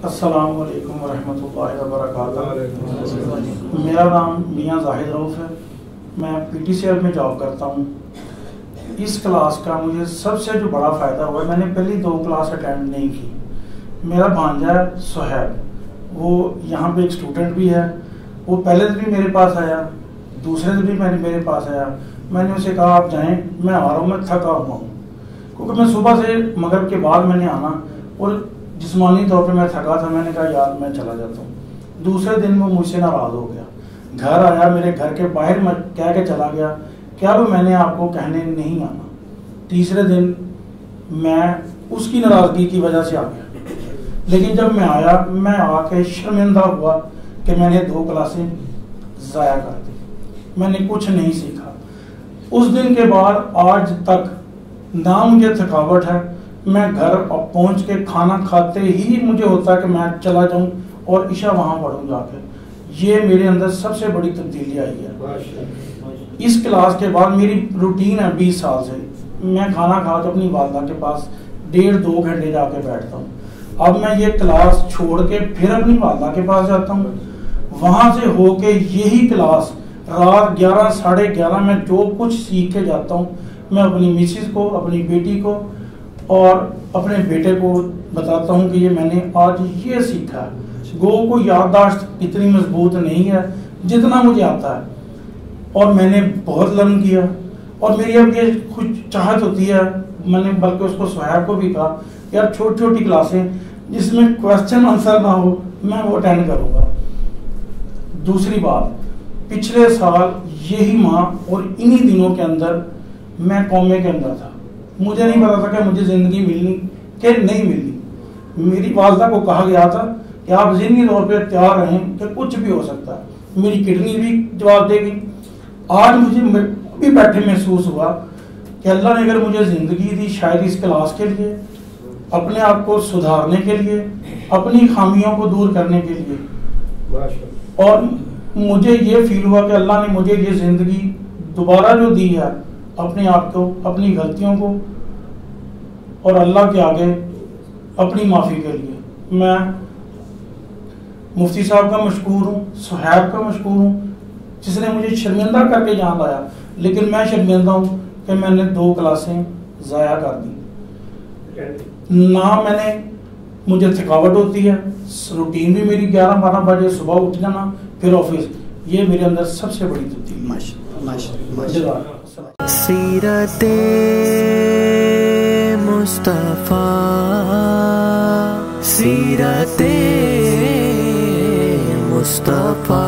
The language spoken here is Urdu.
السلام علیکم ورحمۃ اللہ وبرکاتہ۔ میرا نام میاں زاہد رؤف ہے، میں PTCL میں جاب کرتا ہوں۔ اس کلاس کا مجھے سب سے جو بڑا فائدہ ہوا ہے، میں نے پہلی 2 کلاس اٹینڈ نہیں کی۔ میرا بھانجا ہے صہیب، وہ یہاں پہ ایک اسٹوڈنٹ بھی ہے، وہ پہلے دن بھی میرے پاس آیا، دوسرے دن بھی میرے پاس آیا۔ میں نے اسے کہا آپ جائیں، میں آ رہا ہوں، میں تھکا ہوا ہوں، کیونکہ میں صبح سے مغرب کے بعد میں نے آنا اور جسمانی طور پہ میں تھکا تھا۔ میں نے کہا یار میں چلا جاتا ہوں۔ دوسرے دن وہ مجھ سے ناراض ہو گیا، گھر آیا، میرے گھر کے باہر کہہ کے چلا گیا کہ اب میں نے آپ کو کہنے نہیں آنا۔ تیسرے دن میں اس کی ناراضگی کی وجہ سے آ گیا، لیکن جب میں آیا، میں آ کے شرمندہ ہوا کہ میں نے 2 کلاسیں ضائع کر دی، میں نے کچھ نہیں سیکھا۔ اس دن کے بعد آج تک نہ مجھے تھکاوٹ ہے، میں گھر پہنچ کے کھانا کھاتے ہی مجھے ہوتا ہے کہ میں چلا جاؤں اور عشاء وہاں پڑھوں جا کے۔ یہ میرے اندر سب سے بڑی تبدیلی آئی ہے۔ اس کلاس کے بعد میری روٹین ہے 20 سال سے، میں کھانا کھا کے اپنی والدہ کے پاس 1.5-2 گھنٹے جا کے بیٹھتا ہوں۔ اب میں یہ کلاس چھوڑ کے پھر اپنی والدہ کے پاس جاتا ہوں، وہاں سے ہو کے یہی کلاس رات 11-11:30 میں جو کچھ سیکھ کے جاتا ہوں، میں اپنی مسز کو، اپنی بیٹی کو اور اپنے بیٹے کو بتاتا ہوں کہ یہ میں نے آج یہ سیکھا ہے۔ گو کو یادداشت اتنی مضبوط نہیں ہے جتنا مجھے آتا ہے، اور میں نے بہت لرن کیا، اور میری اب یہ کچھ چاہت ہوتی ہے، میں نے بلکہ اس کو صہیب کو بھی کہا یار چھوٹی چھوٹی کلاسیں جس میں کوسچن آنسر نہ ہو میں وہ اٹینڈ کروں گا۔ دوسری بات، پچھلے سال یہی ماہ اور انہی دنوں کے اندر میں کومے کے اندر تھا، مجھے نہیں پتا تھا کہ مجھے زندگی ملنی کہ نہیں ملنی۔ میری والدہ کو کہا گیا تھا کہ آپ ذہنی طور پہ تیار رہیں کہ کچھ بھی ہو سکتا ہے، میری کڈنی بھی جواب دے گی۔ آج مجھے بھی بیٹھے محسوس ہوا کہ اللہ نے اگر مجھے زندگی دی شاید اس کلاس کے لیے، اپنے آپ کو سدھارنے کے لیے، اپنی خامیوں کو دور کرنے کے لیے، اور مجھے یہ فیل ہوا کہ اللہ نے مجھے یہ زندگی دوبارہ جو دی ہے، اپنے آپ کو، اپنی غلطیوں کو اور اللہ کے آگے اپنی معافی کے لیے میں مفتی صاحب کا مشکور ہوں، صہیب کا مشکور ہوں جس نے مجھے شرمندہ کر کے یہاں لایا، لیکن میں شرمندہ ہوں کہ میں نے 2 کلاسیں ضائع کر دی۔ نہ میں نے، مجھے تھکاوٹ ہوتی ہے، روٹین بھی میری 11-12 بجے صبح اٹھ جانا پھر آفس، یہ میرے اندر سب سے بڑی تبدیلی ہے۔ سیرت مصطفیٰ، سیرت مصطفیٰ۔